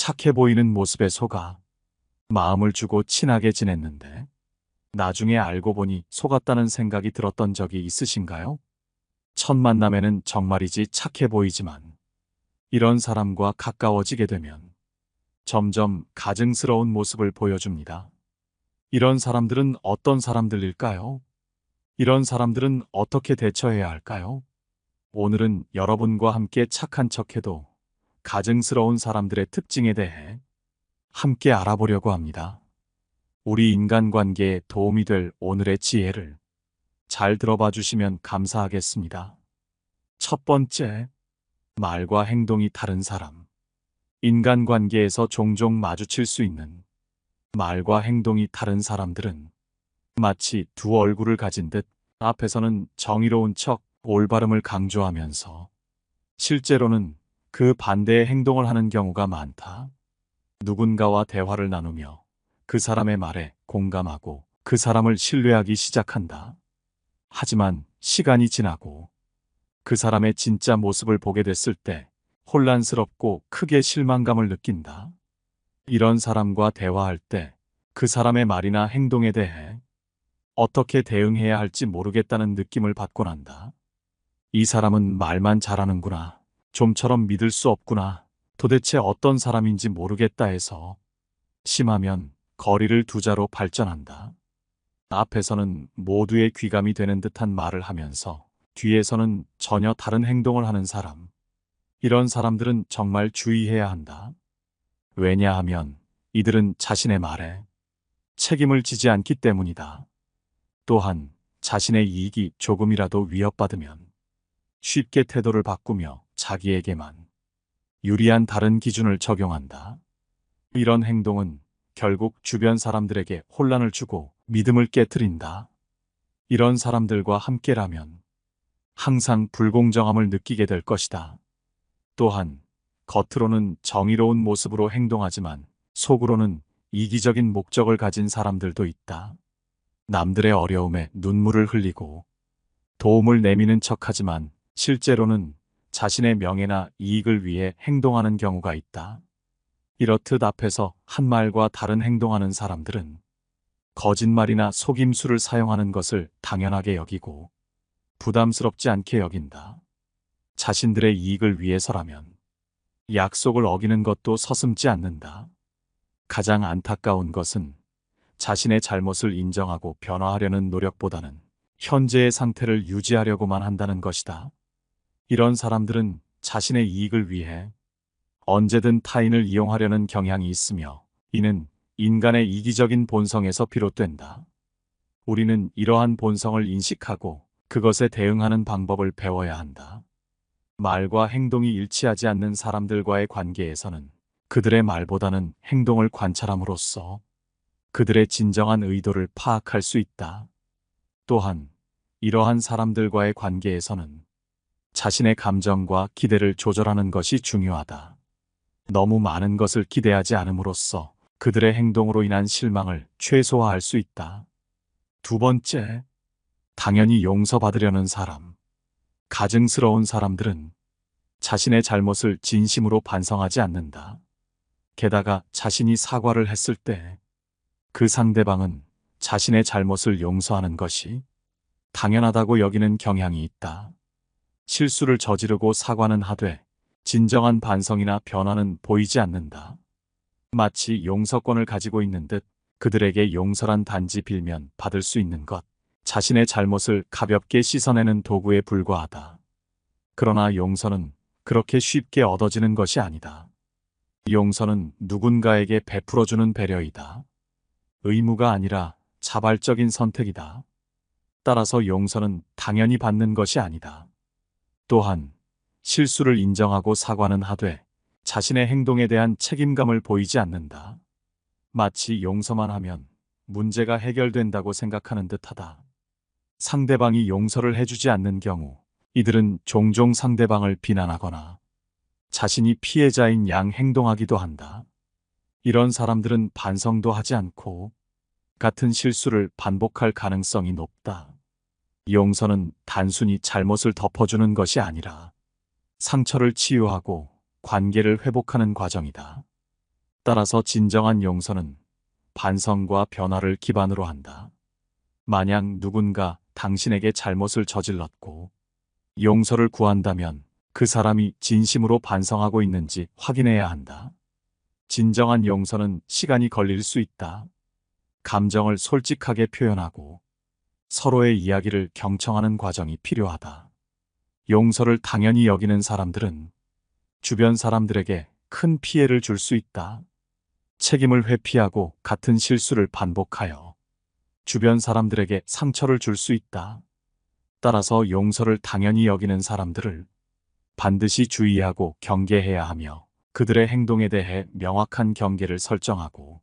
착해 보이는 모습에 속아 마음을 주고 친하게 지냈는데 나중에 알고 보니 속았다는 생각이 들었던 적이 있으신가요? 첫 만남에는 정말이지 착해 보이지만 이런 사람과 가까워지게 되면 점점 가증스러운 모습을 보여줍니다. 이런 사람들은 어떤 사람들일까요? 이런 사람들은 어떻게 대처해야 할까요? 오늘은 여러분과 함께 착한 척해도 가증스러운 사람들의 특징에 대해 함께 알아보려고 합니다. 우리 인간관계에 도움이 될 오늘의 지혜를 잘 들어봐 주시면 감사하겠습니다. 첫 번째, 말과 행동이 다른 사람. 인간관계에서 종종 마주칠 수 있는 말과 행동이 다른 사람들은 마치 두 얼굴을 가진 듯 앞에서는 정의로운 척 올바름을 강조하면서 실제로는 그 반대의 행동을 하는 경우가 많다. 누군가와 대화를 나누며 그 사람의 말에 공감하고 그 사람을 신뢰하기 시작한다. 하지만 시간이 지나고 그 사람의 진짜 모습을 보게 됐을 때 혼란스럽고 크게 실망감을 느낀다. 이런 사람과 대화할 때 그 사람의 말이나 행동에 대해 어떻게 대응해야 할지 모르겠다는 느낌을 받곤 한다. 이 사람은 말만 잘하는구나. 좀처럼 믿을 수 없구나. 도대체 어떤 사람인지 모르겠다 해서 심하면 거리를 두자로 발전한다. 앞에서는 모두의 귀감이 되는 듯한 말을 하면서 뒤에서는 전혀 다른 행동을 하는 사람. 이런 사람들은 정말 주의해야 한다. 왜냐하면 이들은 자신의 말에 책임을 지지 않기 때문이다. 또한 자신의 이익이 조금이라도 위협받으면 쉽게 태도를 바꾸며 자기에게만 유리한 다른 기준을 적용한다. 이런 행동은 결국 주변 사람들에게 혼란을 주고 믿음을 깨트린다. 이런 사람들과 함께라면 항상 불공정함을 느끼게 될 것이다. 또한 겉으로는 정의로운 모습으로 행동하지만 속으로는 이기적인 목적을 가진 사람들도 있다. 남들의 어려움에 눈물을 흘리고 도움을 내미는 척하지만 실제로는 자신의 명예나 이익을 위해 행동하는 경우가 있다. 이렇듯 앞에서 한 말과 다른 행동하는 사람들은 거짓말이나 속임수를 사용하는 것을 당연하게 여기고 부담스럽지 않게 여긴다. 자신들의 이익을 위해서라면 약속을 어기는 것도 서슴지 않는다. 가장 안타까운 것은 자신의 잘못을 인정하고 변화하려는 노력보다는 현재의 상태를 유지하려고만 한다는 것이다. 이런 사람들은 자신의 이익을 위해 언제든 타인을 이용하려는 경향이 있으며 이는 인간의 이기적인 본성에서 비롯된다. 우리는 이러한 본성을 인식하고 그것에 대응하는 방법을 배워야 한다. 말과 행동이 일치하지 않는 사람들과의 관계에서는 그들의 말보다는 행동을 관찰함으로써 그들의 진정한 의도를 파악할 수 있다. 또한 이러한 사람들과의 관계에서는 자신의 감정과 기대를 조절하는 것이 중요하다. 너무 많은 것을 기대하지 않음으로써 그들의 행동으로 인한 실망을 최소화할 수 있다. 두 번째, 당연히 용서받으려는 사람. 가증스러운 사람들은 자신의 잘못을 진심으로 반성하지 않는다. 게다가 자신이 사과를 했을 때 그 상대방은 자신의 잘못을 용서하는 것이 당연하다고 여기는 경향이 있다. 실수를 저지르고 사과는 하되 진정한 반성이나 변화는 보이지 않는다. 마치 용서권을 가지고 있는 듯 그들에게 용서란 단지 빌면 받을 수 있는 것, 자신의 잘못을 가볍게 씻어내는 도구에 불과하다. 그러나 용서는 그렇게 쉽게 얻어지는 것이 아니다. 용서는 누군가에게 베풀어주는 배려이다. 의무가 아니라 자발적인 선택이다. 따라서 용서는 당연히 받는 것이 아니다. 또한 실수를 인정하고 사과는 하되 자신의 행동에 대한 책임감을 보이지 않는다. 마치 용서만 하면 문제가 해결된다고 생각하는 듯하다. 상대방이 용서를 해주지 않는 경우 이들은 종종 상대방을 비난하거나 자신이 피해자인 양 행동하기도 한다. 이런 사람들은 반성도 하지 않고 같은 실수를 반복할 가능성이 높다. 용서는 단순히 잘못을 덮어주는 것이 아니라 상처를 치유하고 관계를 회복하는 과정이다. 따라서 진정한 용서는 반성과 변화를 기반으로 한다. 만약 누군가 당신에게 잘못을 저질렀고 용서를 구한다면 그 사람이 진심으로 반성하고 있는지 확인해야 한다. 진정한 용서는 시간이 걸릴 수 있다. 감정을 솔직하게 표현하고 서로의 이야기를 경청하는 과정이 필요하다. 용서를 당연히 여기는 사람들은 주변 사람들에게 큰 피해를 줄 수 있다. 책임을 회피하고 같은 실수를 반복하여 주변 사람들에게 상처를 줄 수 있다. 따라서 용서를 당연히 여기는 사람들을 반드시 주의하고 경계해야 하며 그들의 행동에 대해 명확한 경계를 설정하고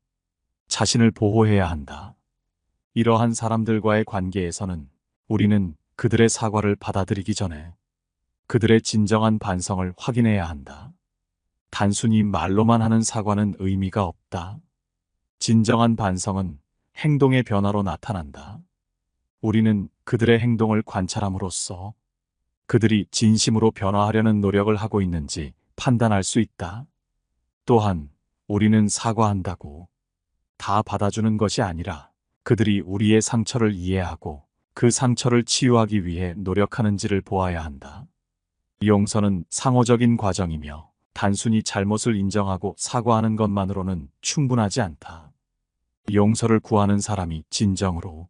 자신을 보호해야 한다. 이러한 사람들과의 관계에서는 우리는 그들의 사과를 받아들이기 전에 그들의 진정한 반성을 확인해야 한다. 단순히 말로만 하는 사과는 의미가 없다. 진정한 반성은 행동의 변화로 나타난다. 우리는 그들의 행동을 관찰함으로써 그들이 진심으로 변화하려는 노력을 하고 있는지 판단할 수 있다. 또한 우리는 사과한다고 다 받아주는 것이 아니라 그들이 우리의 상처를 이해하고 그 상처를 치유하기 위해 노력하는지를 보아야 한다. 용서는 상호적인 과정이며 단순히 잘못을 인정하고 사과하는 것만으로는 충분하지 않다. 용서를 구하는 사람이 진정으로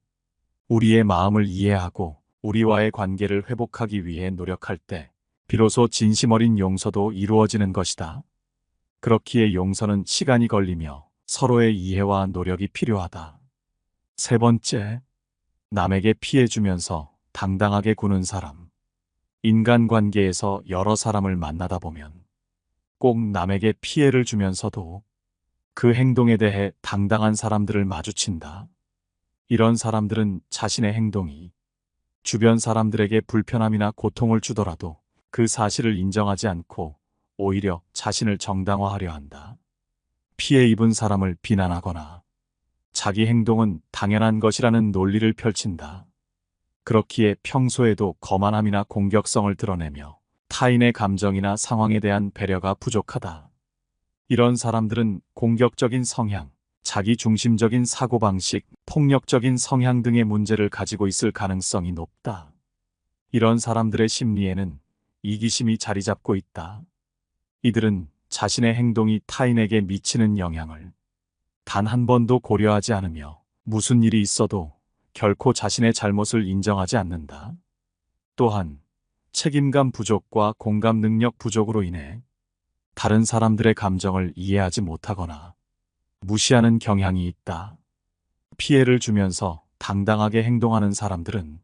우리의 마음을 이해하고 우리와의 관계를 회복하기 위해 노력할 때 비로소 진심 어린 용서도 이루어지는 것이다. 그렇기에 용서는 시간이 걸리며 서로의 이해와 노력이 필요하다. 세 번째, 남에게 피해 주면서 당당하게 구는 사람. 인간관계에서 여러 사람을 만나다 보면 꼭 남에게 피해를 주면서도 그 행동에 대해 당당한 사람들을 마주친다. 이런 사람들은 자신의 행동이 주변 사람들에게 불편함이나 고통을 주더라도 그 사실을 인정하지 않고 오히려 자신을 정당화하려 한다. 피해 입은 사람을 비난하거나 자기 행동은 당연한 것이라는 논리를 펼친다. 그렇기에 평소에도 거만함이나 공격성을 드러내며 타인의 감정이나 상황에 대한 배려가 부족하다. 이런 사람들은 공격적인 성향, 자기중심적인 사고방식, 폭력적인 성향 등의 문제를 가지고 있을 가능성이 높다. 이런 사람들의 심리에는 이기심이 자리 잡고 있다. 이들은 자신의 행동이 타인에게 미치는 영향을 단 한 번도 고려하지 않으며 무슨 일이 있어도 결코 자신의 잘못을 인정하지 않는다. 또한 책임감 부족과 공감 능력 부족으로 인해 다른 사람들의 감정을 이해하지 못하거나 무시하는 경향이 있다. 피해를 주면서 당당하게 행동하는 사람들은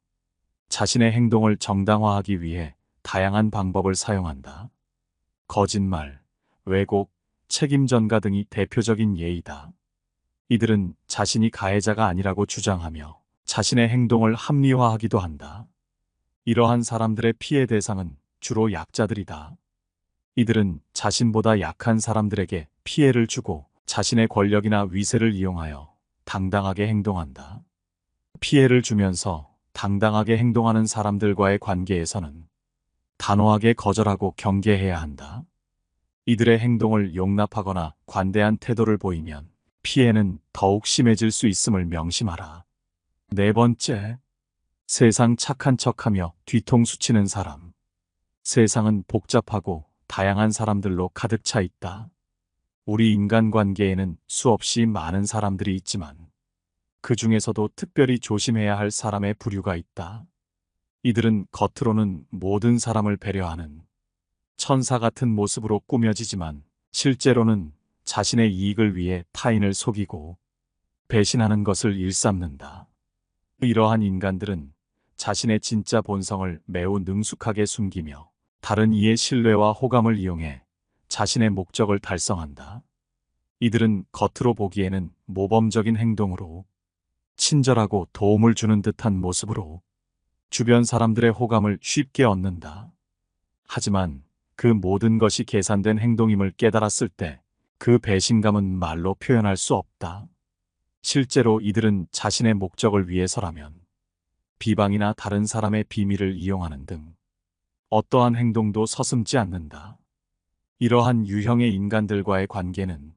자신의 행동을 정당화하기 위해 다양한 방법을 사용한다. 거짓말, 왜곡, 책임 전가 등이 대표적인 예이다. 이들은 자신이 가해자가 아니라고 주장하며 자신의 행동을 합리화하기도 한다. 이러한 사람들의 피해 대상은 주로 약자들이다. 이들은 자신보다 약한 사람들에게 피해를 주고 자신의 권력이나 위세를 이용하여 당당하게 행동한다. 피해를 주면서 당당하게 행동하는 사람들과의 관계에서는 단호하게 거절하고 경계해야 한다. 이들의 행동을 용납하거나 관대한 태도를 보이면 피해는 더욱 심해질 수 있음을 명심하라. 네 번째, 세상 착한 척하며 뒤통수 치는 사람. 세상은 복잡하고 다양한 사람들로 가득 차 있다. 우리 인간관계에는 수없이 많은 사람들이 있지만 그 중에서도 특별히 조심해야 할 사람의 부류가 있다. 이들은 겉으로는 모든 사람을 배려하는 천사 같은 모습으로 꾸며지지만 실제로는 자신의 이익을 위해 타인을 속이고 배신하는 것을 일삼는다. 이러한 인간들은 자신의 진짜 본성을 매우 능숙하게 숨기며 다른 이의 신뢰와 호감을 이용해 자신의 목적을 달성한다. 이들은 겉으로 보기에는 모범적인 행동으로 친절하고 도움을 주는 듯한 모습으로 주변 사람들의 호감을 쉽게 얻는다. 하지만 그 모든 것이 계산된 행동임을 깨달았을 때 그 배신감은 말로 표현할 수 없다. 실제로 이들은 자신의 목적을 위해서라면 비방이나 다른 사람의 비밀을 이용하는 등 어떠한 행동도 서슴지 않는다. 이러한 유형의 인간들과의 관계는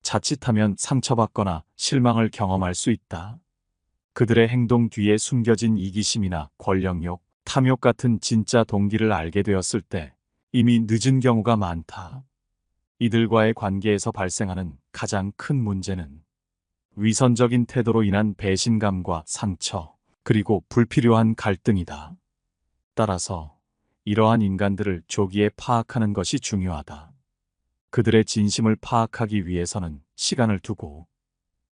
자칫하면 상처받거나 실망을 경험할 수 있다. 그들의 행동 뒤에 숨겨진 이기심이나 권력욕, 탐욕 같은 진짜 동기를 알게 되었을 때 이미 늦은 경우가 많다. 이들과의 관계에서 발생하는 가장 큰 문제는 위선적인 태도로 인한 배신감과 상처, 그리고 불필요한 갈등이다. 따라서 이러한 인간들을 조기에 파악하는 것이 중요하다. 그들의 진심을 파악하기 위해서는 시간을 두고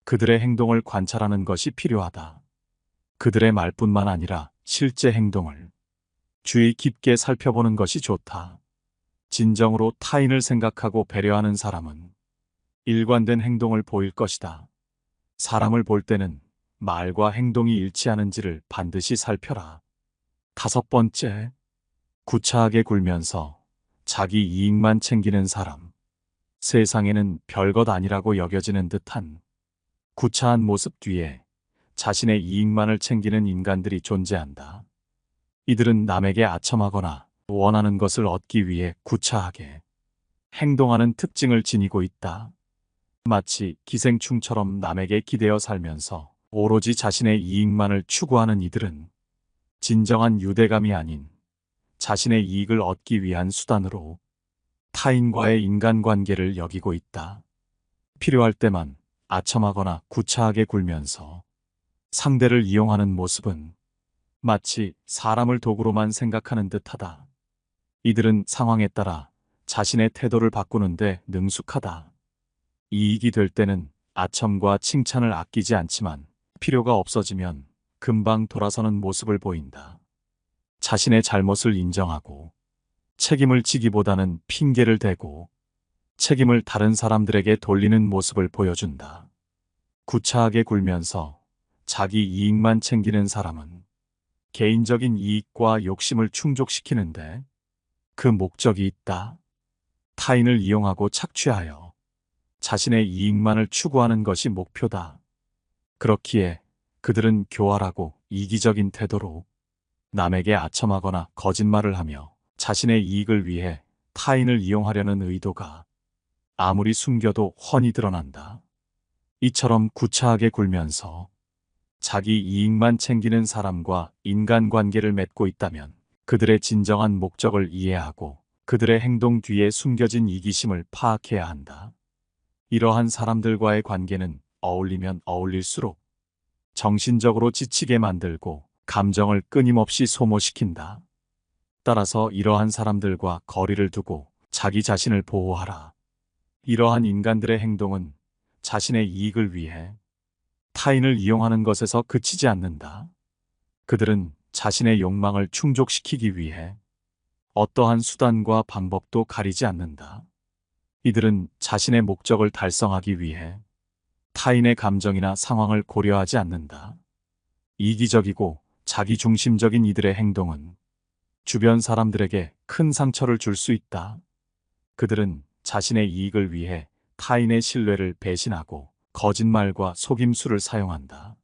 그들의 행동을 관찰하는 것이 필요하다. 그들의 말뿐만 아니라 실제 행동을 주의 깊게 살펴보는 것이 좋다. 진정으로 타인을 생각하고 배려하는 사람은 일관된 행동을 보일 것이다. 사람을 볼 때는 말과 행동이 일치하는지를 반드시 살펴라. 5번째, 구차하게 굴면서 자기 이익만 챙기는 사람. 세상에는 별것 아니라고 여겨지는 듯한 구차한 모습 뒤에 자신의 이익만을 챙기는 인간들이 존재한다. 이들은 남에게 아첨하거나 원하는 것을 얻기 위해 구차하게 행동하는 특징을 지니고 있다. 마치 기생충처럼 남에게 기대어 살면서 오로지 자신의 이익만을 추구하는 이들은 진정한 유대감이 아닌 자신의 이익을 얻기 위한 수단으로 타인과의 인간관계를 여기고 있다. 필요할 때만 아첨하거나 구차하게 굴면서 상대를 이용하는 모습은 마치 사람을 도구로만 생각하는 듯하다. 이들은 상황에 따라 자신의 태도를 바꾸는데 능숙하다. 이익이 될 때는 아첨과 칭찬을 아끼지 않지만 필요가 없어지면 금방 돌아서는 모습을 보인다. 자신의 잘못을 인정하고 책임을 지기보다는 핑계를 대고 책임을 다른 사람들에게 돌리는 모습을 보여준다. 구차하게 굴면서 자기 이익만 챙기는 사람은 개인적인 이익과 욕심을 충족시키는데 그 목적이 있다. 타인을 이용하고 착취하여 자신의 이익만을 추구하는 것이 목표다. 그렇기에 그들은 교활하고 이기적인 태도로 남에게 아첨하거나 거짓말을 하며 자신의 이익을 위해 타인을 이용하려는 의도가 아무리 숨겨도 훤히 드러난다. 이처럼 구차하게 굴면서 자기 이익만 챙기는 사람과 인간관계를 맺고 있다면 그들의 진정한 목적을 이해하고 그들의 행동 뒤에 숨겨진 이기심을 파악해야 한다. 이러한 사람들과의 관계는 어울리면 어울릴수록 정신적으로 지치게 만들고 감정을 끊임없이 소모시킨다. 따라서 이러한 사람들과 거리를 두고 자기 자신을 보호하라. 이러한 인간들의 행동은 자신의 이익을 위해 타인을 이용하는 것에서 그치지 않는다. 그들은 자신의 욕망을 충족시키기 위해 어떠한 수단과 방법도 가리지 않는다. 이들은 자신의 목적을 달성하기 위해 타인의 감정이나 상황을 고려하지 않는다. 이기적이고 자기중심적인 이들의 행동은 주변 사람들에게 큰 상처를 줄 수 있다. 그들은 자신의 이익을 위해 타인의 신뢰를 배신하고 거짓말과 속임수를 사용한다.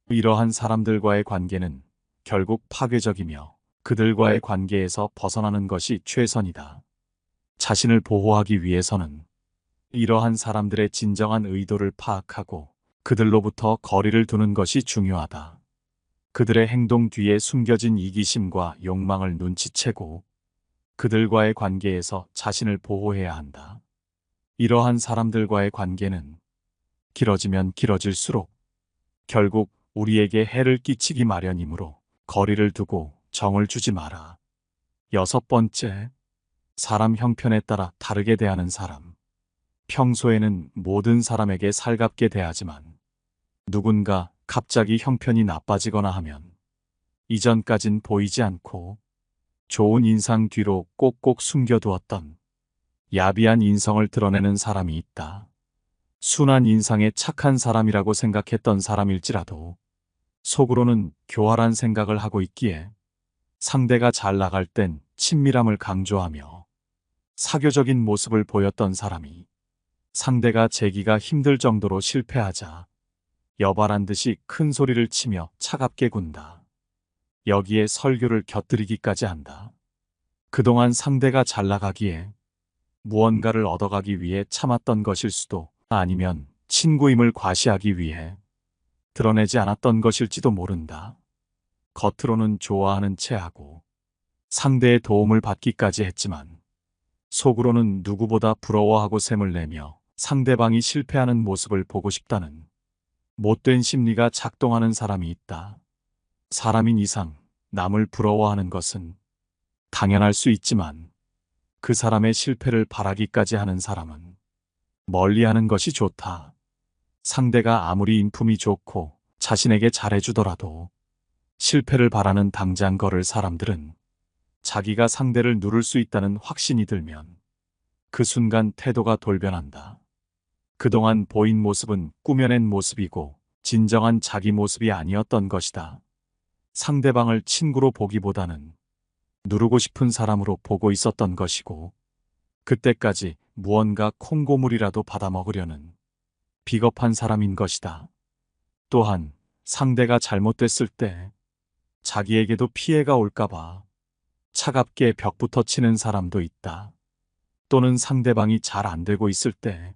이러한 사람들과의 관계는 결국 파괴적이며 그들과의 관계에서 벗어나는 것이 최선이다. 자신을 보호하기 위해서는 이러한 사람들의 진정한 의도를 파악하고 그들로부터 거리를 두는 것이 중요하다. 그들의 행동 뒤에 숨겨진 이기심과 욕망을 눈치채고 그들과의 관계에서 자신을 보호해야 한다. 이러한 사람들과의 관계는 길어지면 길어질수록 결국 우리에게 해를 끼치기 마련이므로 거리를 두고 정을 주지 마라. 6번째, 사람 형편에 따라 다르게 대하는 사람. 평소에는 모든 사람에게 살갑게 대하지만 누군가 갑자기 형편이 나빠지거나 하면 이전까진 보이지 않고 좋은 인상 뒤로 꼭꼭 숨겨두었던 야비한 인성을 드러내는 사람이 있다. 순한 인상에 착한 사람이라고 생각했던 사람일지라도 속으로는 교활한 생각을 하고 있기에 상대가 잘 나갈 땐 친밀함을 강조하며 사교적인 모습을 보였던 사람이 상대가 재기가 힘들 정도로 실패하자 여발한 듯이 큰 소리를 치며 차갑게 군다. 여기에 설교를 곁들이기까지 한다. 그동안 상대가 잘 나가기에 무언가를 얻어가기 위해 참았던 것일 수도 아니면 친구임을 과시하기 위해 드러내지 않았던 것일지도 모른다. 겉으로는 좋아하는 체하고 상대의 도움을 받기까지 했지만 속으로는 누구보다 부러워하고 샘을 내며 상대방이 실패하는 모습을 보고 싶다는 못된 심리가 작동하는 사람이 있다. 사람인 이상 남을 부러워하는 것은 당연할 수 있지만 그 사람의 실패를 바라기까지 하는 사람은 멀리하는 것이 좋다. 상대가 아무리 인품이 좋고 자신에게 잘해주더라도 실패를 바라는 당장 걸을 사람들은 자기가 상대를 누를 수 있다는 확신이 들면 그 순간 태도가 돌변한다. 그동안 보인 모습은 꾸며낸 모습이고 진정한 자기 모습이 아니었던 것이다. 상대방을 친구로 보기보다는 누르고 싶은 사람으로 보고 있었던 것이고 그때까지 무언가 콩고물이라도 받아먹으려는 비겁한 사람인 것이다. 또한 상대가 잘못됐을 때 자기에게도 피해가 올까봐 차갑게 벽부터 치는 사람도 있다. 또는 상대방이 잘 안 되고 있을 때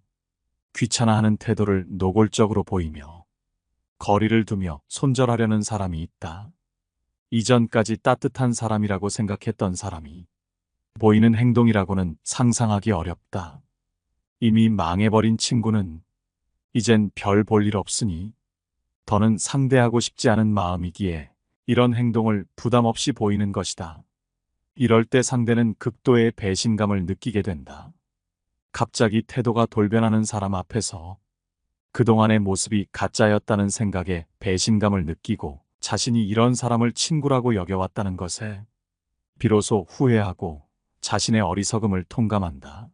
귀찮아하는 태도를 노골적으로 보이며 거리를 두며 손절하려는 사람이 있다. 이전까지 따뜻한 사람이라고 생각했던 사람이 보이는 행동이라고는 상상하기 어렵다. 이미 망해버린 친구는 이젠 별 볼 일 없으니 더는 상대하고 싶지 않은 마음이기에 이런 행동을 부담 없이 보이는 것이다. 이럴 때 상대는 극도의 배신감을 느끼게 된다. 갑자기 태도가 돌변하는 사람 앞에서 그동안의 모습이 가짜였다는 생각에 배신감을 느끼고 자신이 이런 사람을 친구라고 여겨왔다는 것에 비로소 후회하고 자신의 어리석음을 통감한다.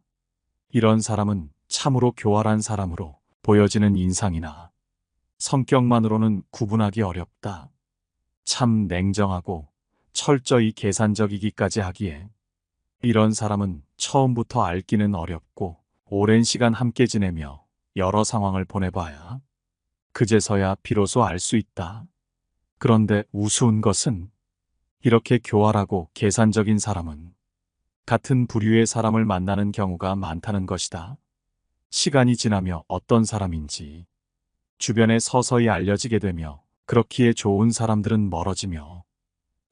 이런 사람은 참으로 교활한 사람으로 보여지는 인상이나 성격만으로는 구분하기 어렵다. 참 냉정하고 철저히 계산적이기까지 하기에 이런 사람은 처음부터 알기는 어렵고 오랜 시간 함께 지내며 여러 상황을 보내봐야 그제서야 비로소 알 수 있다. 그런데 우스운 것은 이렇게 교활하고 계산적인 사람은 같은 부류의 사람을 만나는 경우가 많다는 것이다. 시간이 지나며 어떤 사람인지 주변에 서서히 알려지게 되며 그렇기에 좋은 사람들은 멀어지며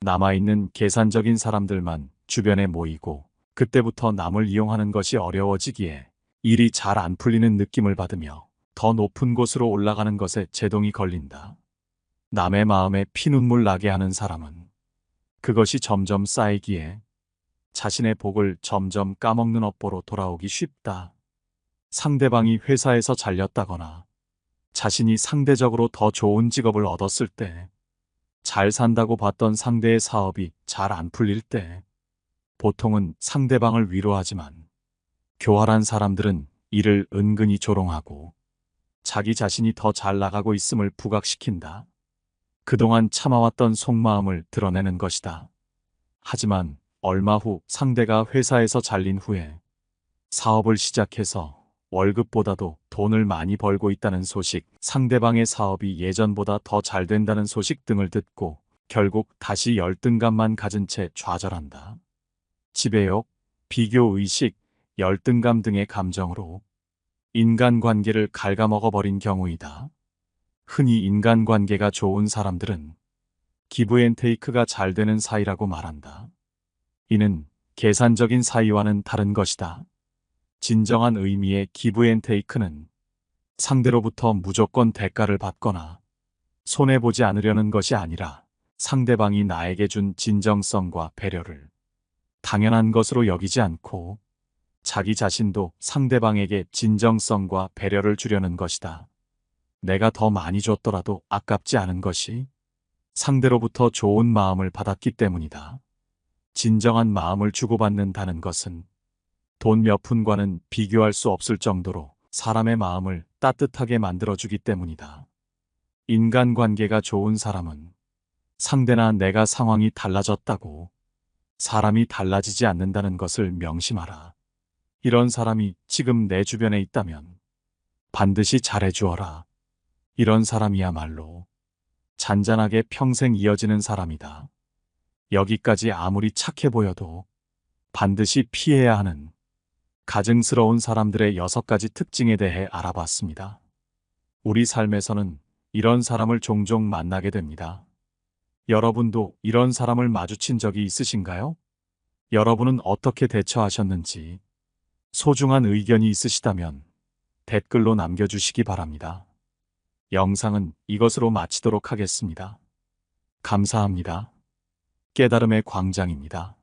남아있는 계산적인 사람들만 주변에 모이고 그때부터 남을 이용하는 것이 어려워지기에 일이 잘 안 풀리는 느낌을 받으며 더 높은 곳으로 올라가는 것에 제동이 걸린다. 남의 마음에 피눈물 나게 하는 사람은 그것이 점점 쌓이기에 자신의 복을 점점 까먹는 업보로 돌아오기 쉽다. 상대방이 회사에서 잘렸다거나 자신이 상대적으로 더 좋은 직업을 얻었을 때, 잘 산다고 봤던 상대의 사업이 잘 안 풀릴 때 보통은 상대방을 위로하지만 교활한 사람들은 이를 은근히 조롱하고 자기 자신이 더 잘 나가고 있음을 부각시킨다. 그동안 참아왔던 속마음을 드러내는 것이다. 하지만 얼마 후 상대가 회사에서 잘린 후에 사업을 시작해서 월급보다도 돈을 많이 벌고 있다는 소식, 상대방의 사업이 예전보다 더 잘 된다는 소식 등을 듣고 결국 다시 열등감만 가진 채 좌절한다. 지배욕, 비교의식, 열등감 등의 감정으로 인간관계를 갉아먹어버린 경우이다. 흔히 인간관계가 좋은 사람들은 기브앤테이크가 잘 되는 사이라고 말한다. 이는 계산적인 사이와는 다른 것이다. 진정한 의미의 기브앤테이크는 상대로부터 무조건 대가를 받거나 손해보지 않으려는 것이 아니라 상대방이 나에게 준 진정성과 배려를 당연한 것으로 여기지 않고 자기 자신도 상대방에게 진정성과 배려를 주려는 것이다. 내가 더 많이 줬더라도 아깝지 않은 것이 상대로부터 좋은 마음을 받았기 때문이다. 진정한 마음을 주고받는다는 것은 돈 몇 푼과는 비교할 수 없을 정도로 사람의 마음을 따뜻하게 만들어주기 때문이다. 인간관계가 좋은 사람은 상대나 내가 상황이 달라졌다고 사람이 달라지지 않는다는 것을 명심하라. 이런 사람이 지금 내 주변에 있다면 반드시 잘해주어라. 이런 사람이야말로 잔잔하게 평생 이어지는 사람이다. 여기까지 아무리 착해 보여도 반드시 피해야 하는 가증스러운 사람들의 6가지 특징에 대해 알아봤습니다. 우리 삶에서는 이런 사람을 종종 만나게 됩니다. 여러분도 이런 사람을 마주친 적이 있으신가요? 여러분은 어떻게 대처하셨는지 소중한 의견이 있으시다면 댓글로 남겨주시기 바랍니다. 영상은 이것으로 마치도록 하겠습니다. 감사합니다. 깨달음의 광장입니다.